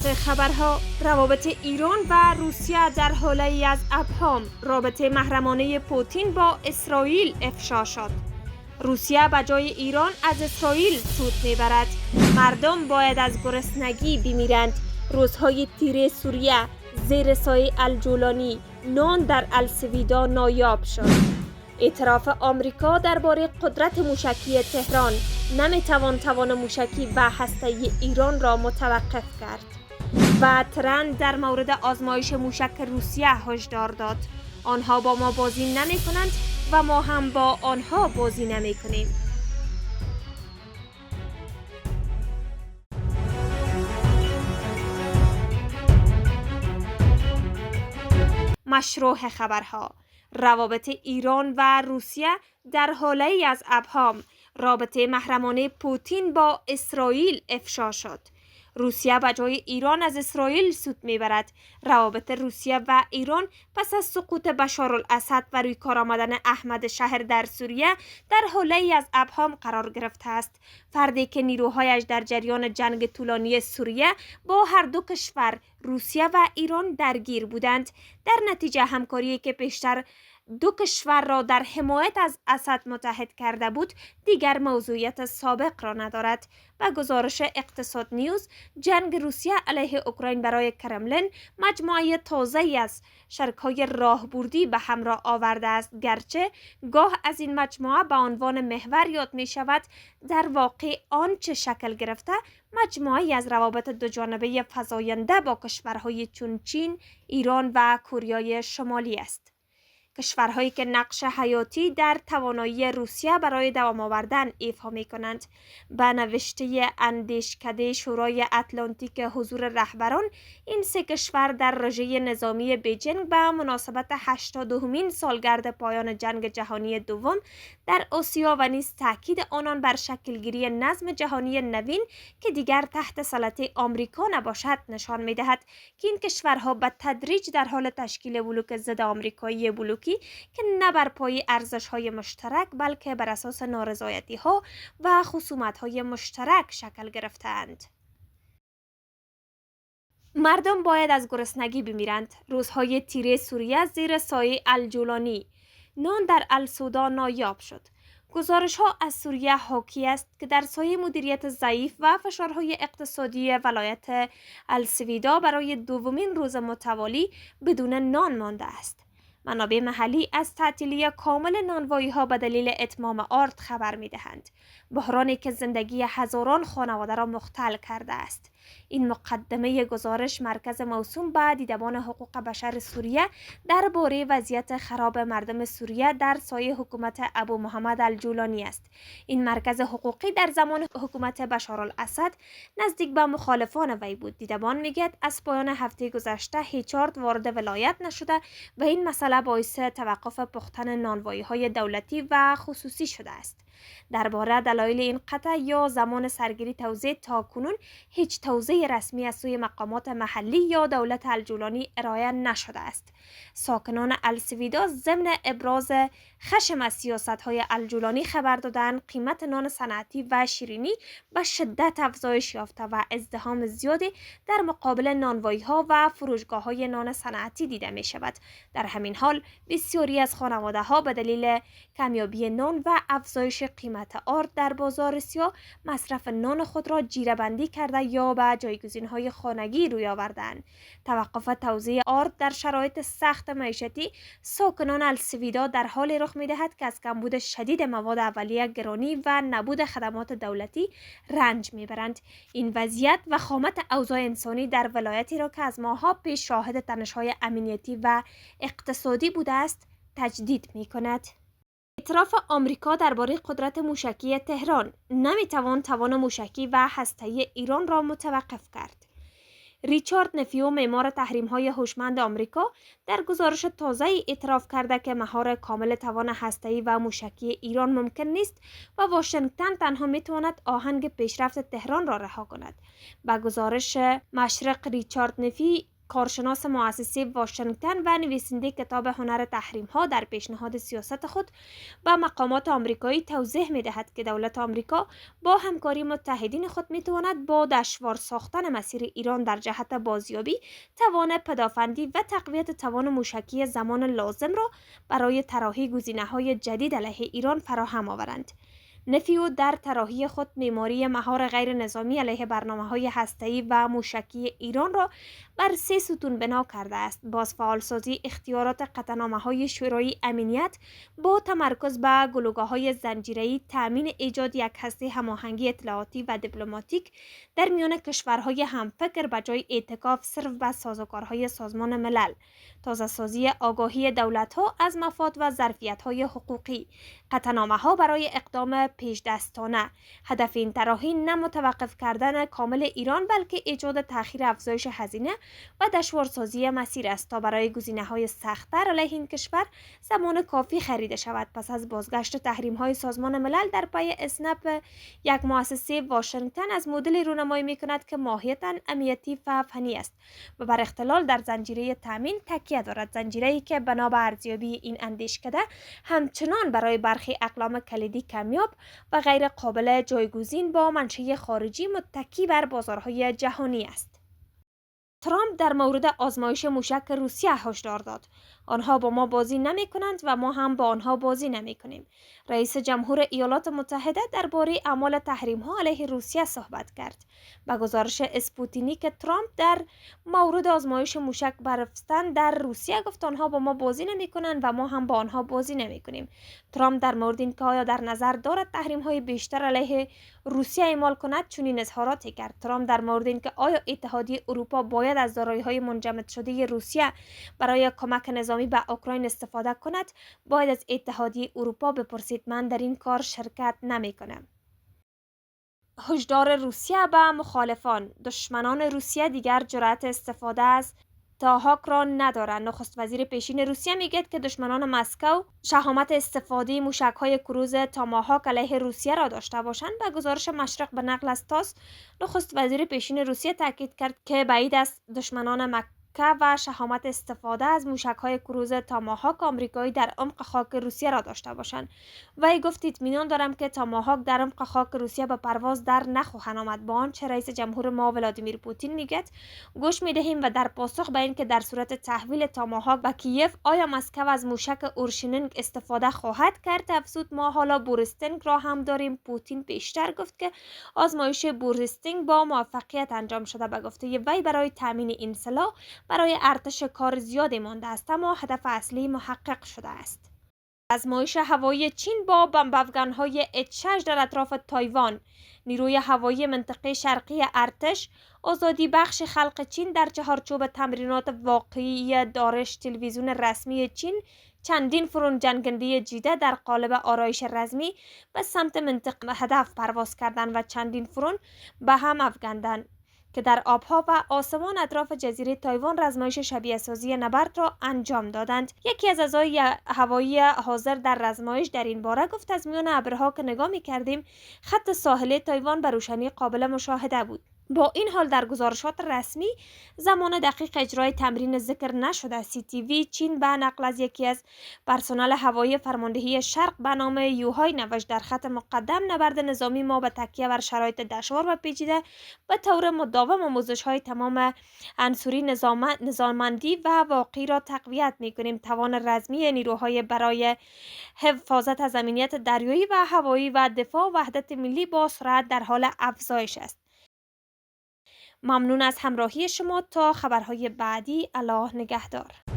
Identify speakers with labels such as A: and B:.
A: مشروح خبرها، روابط ایران و روسیه در حاله‌ای از ابهام. رابطه محرمانه پوتین با اسرائیل افشا شد. روسیه به جای ایران از اسرائیل سود میبرد. مردم باید از گرسنگی بمیرند. روزهای تیره سوریه زیر سایه الجولانی. نان در السویدا نایاب شد. اعتراف آمریکا درباره قدرت موشکی تهران. نمیتوان توان موشکی و هسته‌ای ایران را متوقف کرد. و ترند در مورد آزمایش موشک روسیه هشدار داد. آنها با ما بازی نمی کنند و ما هم با آنها بازی نمی کنیم. مشروح خبرها، روابط ایران و روسیه در حاله‌ای از ابهام. رابطه محرمانه پوتین با اسرائیل افشا شد. روسیه به جای ایران از اسرائیل سود میبرد. روابط روسیه و ایران پس از سقوط بشارالاسد و روی کار آمدن احمد شهر در سوریه در حاله‌ای از ابهام قرار گرفته است. فردی که نیروهایش در جریان جنگ طولانی سوریه با هر دو کشور روسیه و ایران درگیر بودند، در نتیجه همکاری که پیشتر دو کشور را در حمایت از اسد متحد کرده بود دیگر موضوعیت سابق را ندارد. و گزارش اقتصاد نیوز، جنگ روسیه علیه اوکراین برای کرملین مجموعه تازه‌ای از شرکای راهبردی به همراه آورده است، گرچه گاه از این مجموعه به عنوان محور یاد می شود، در واقع آنچه شکل گرفته مجموعه‌ای از روابط دوجانبه فزاینده با کشورهای چون چین، ایران و کره شمالی است. کشورهایی که نقش حیاتی در توانایی روسیه برای دوام آوردن ایفا می کنند. به نوشته اندیشکده شورای اتلانتیک حضور رهبران، این سه کشور در رژه نظامی بیجینگ به مناسبت 82مین سالگرد پایان جنگ جهانی دوم در آسیا و نیز تاکید آنان بر شکلگیری نظم جهانی نوین که دیگر تحت سلطه آمریکا نباشد نشان می دهد که این کشورها به تدریج در حال تشکیل بلوک ضد آمریکایی بلوکی که نه بر پای ارزش‌های مشترک بلکه بر اساس نارضایتی‌ها و خصومت‌های مشترک شکل گرفتند. مردم باید از گرسنگی بمیرند. روزهای تیره سوریه زیر سایه الجولانی. نان در السودا نایاب شد. گزارش‌ها از سوریه حاکی است که در سایه مدیریت ضعیف و فشارهای اقتصادی ولایت السویدا برای دومین روز متوالی بدون نان مانده است. منابع محلی از تعطیلی کامل نانوایی‌ها به دلیل اتمام آرد خبر می‌دهند. بحرانی که زندگی هزاران خانواده را مختل کرده است. این مقدمه گزارش مرکز موسوم به دیدبان حقوق بشر سوریه درباره وضعیت خراب مردم سوریه در سایه حکومت ابو محمد الجولانی است. این مرکز حقوقی در زمان حکومت بشارالاسد نزدیک به مخالفان وی بود. دیدبان میگوید از پایان هفته گذشته هیچ آرد وارد ولایت نشده و این مسئله باعث توقف پختن نانوایی‌های دولتی و خصوصی شده است. درباره دلایل این قطع یا زمان سرگیری توضیح تاکنون هیچ توضیح رسمی از سوی مقامات محلی یا دولت الجولانی ارائه نشده است. ساکنان السویدا ضمن ابراز خشم از سیاست‌های الجولانی خبر دادند قیمت نان صنعتی و شیرینی به شدت افزایش یافته و ازدحام زیادی در مقابل نانوایی‌ها و فروشگاه‌های نان صنعتی دیده می‌شود. در همین حال بسیاری از خانواده‌ها به دلیل کمیابی نان و افزایش قیمت آرد در بازار سیاه مصرف نان خود را جیره‌بندی کرده یا به جایگزین‌های خانگی روی آوردند. توقف توزیع آرد در شرایط سخت معیشتی ساکنان السویدا در حال رخ می‌دهد که از کمبود شدید مواد اولیه گرانی و نبود خدمات دولتی رنج می‌برند. این وضعیت و خامت اوضاع انسانی در ولایتی را که از ماه‌ها پیش شاهد تنش‌های امنیتی و اقتصادی بوده است تجدید می‌کند. اعتراف آمریکا درباره قدرت موشکی تهران. نمیتوان توان موشکی و هسته‌ای ایران را متوقف کرد. ریچارد نفیو، معمار تحریم‌های هوشمند آمریکا، در گزارش تازه‌ای اعتراف کرده که مهار کامل توان هسته‌ای و موشکی ایران ممکن نیست و واشنگتن تنها میتواند آهنگ پیشرفت تهران را رها کند. با گزارش مشرق، ریچارد نفی کارشناس مؤسسه واشنگتن و نویسنده کتاب هنر تحریم ها در پیشنهاد سیاست خود به مقامات آمریکایی توضیح می دهد که دولت آمریکا با همکاری متحدین خود می تواند با دشوار ساختن مسیر ایران در جهت بازیابی توان پدافندی و تقویت توان موشکی زمان لازم را برای طراحی گزینه‌های جدید علیه ایران فراهم آورند. نفیو در طراحی خود معماری مهار غیر نظامی علیه برنامه‌های هسته‌ای و موشکی ایران را بر 3 ستون بنا کرده است: بازفعالسازی اختیارات قطعنامه‌های شورای امنیت با تمرکز بر گلوگاه‌های زنجیره‌ای، تأمین ایجاد یک هسته هماهنگی اطلاعاتی و دیپلماتیک در میان کشورهای همفکر به جای اتکاف صرف به سازوکارهای سازمان ملل، تازه‌سازی آگاهی دولت‌ها از مفاد و ظرفیت‌های حقوقی. قطعنامه‌ها برای اقدام پیشدستانه. هدف این طراحی نه متوقف کردن کامل ایران بلکه ایجاد تأخیر افزایش هزینه و دشوارسازی مسیر است تا برای گزینه‌های سخت‌تر علیه این کشور زمان کافی خریده شود. پس از بازگشت تحریم‌های سازمان ملل در پی اسنپ، یک مؤسسه واشنگتن از مدلی رونمایی می‌کند که ماهیتاً امنیتی و فنی است و بر اختلال در زنجیره تامین تکیه دارد، زنجیره‌ای که بنا به ارزیابی این اندیشکده همچنان برای برخی اقلام کلیدی کمیاب و غیر قابل جایگزین با منشأ خارجی متکی بر بازارهای جهانی است. ترامپ در مورد آزمایش موشک روسیه هشدار داد: آنها با ما بازی نمی کنند و ما هم با آنها بازی نمی کنیم. رئیس جمهور ایالات متحده درباره اعمال تحریم ها علیه روسیه صحبت کرد. با گزارش اسپوتنیک، ترامپ در مورد آزمایش موشک برافستن در روسیه گفت: آنها با ما بازی نمی کنند و ما هم با آنها بازی نمی کنیم. ترامپ در مورد اینکه آیا در نظر دارد تحریم های بیشتر علیه روسیه اعمال کند چنین اظهاراتی کرد. ترامپ در مورد اینکه آیا اتحادیه اروپا باید از دارایی‌های منجمد شده روسیه برای کمک نظامی به اوکراین استفاده کند، باید از اتحادیه اروپا بپرسید: من در این کار شرکت نمی‌کنم. هشدار روسیه به مخالفان: دشمنان روسیه دیگر جرأت استفاده از تاهاک را ندارند. نخست وزیر پیشین روسیه میگوید که دشمنان مسکو شهامت استفاده موشک‌های کروز تاماهاک علیه روسیه را داشته باشند. به گزارش مشرق به نقل از تاس، نخست وزیر پیشین روسیه تاکید کرد که بعید است دشمنان مکه و شهامت استفاده از موشک‌های کروز تاماهاک آمریکایی در عمق خاک روسیه را داشته باشند. وی گفت: اطمینان دارم که تاماهاک در عمق خاک روسیه به پرواز در نخواهند آمد. با آنچه رئیس جمهور ما ولادیمیر پوتین میگوید گوش میدهیم و در پاسخ به اینکه در صورت تحویل تاماهاک به کیف آیا مسکو از موشک اورشلینگ استفاده خواهد کرد، افزود: ما حالا بورستینگ را هم داریم. پوتین پیشتر گفت که آزمایش بورستینگ با موفقیت انجام شده. به گفته وی برای تامین این سلاح برای ارتش کار زیادی مانده است، اما هدف اصلی محقق شده است. آزمایش هوایی چین با بمب‌افکن‌های H-6 در اطراف تایوان. نیروی هوایی منطقه شرقی ارتش آزادی بخش خلق چین در چهارچوب تمرینات واقعی دارش تلویزیون رسمی چین چندین فرون جنگنده جیده در قالب آرایش رزمی به سمت منطقه هدف پرواز کردند و چندین فرون به هم افکندند که در آبها و آسمان اطراف جزیره تایوان رزمایش شبیه سازی نبرد را انجام دادند. یکی از اعضای هوایی حاضر در رزمایش در این باره گفت: از میان ابرها که نگاه می‌کردیم خط ساحلی تایوان به روشنی قابل مشاهده بود. با این حال در گزارشات رسمی زمان دقیق اجرای تمرین ذکر نشده. CTV چین به نقل از یکی از پرسنل هوایی فرماندهی شرق به نام یوهای نوشت: در خط مقدم نبرد نظامی ما به تکیه بر شرایط دشوار و پیچیده به طور مداوم آموزش‌های تمام عنصری نظاممندی و واقعی را تقویت می‌کنیم. توان رزمی نیروهای برای حفاظت از امنیت دریایی و هوایی و دفاع وحدت ملی با سرعت در حال افزایش است. ممنون از همراهی شما. تا خبرهای بعدی، الله نگهدار.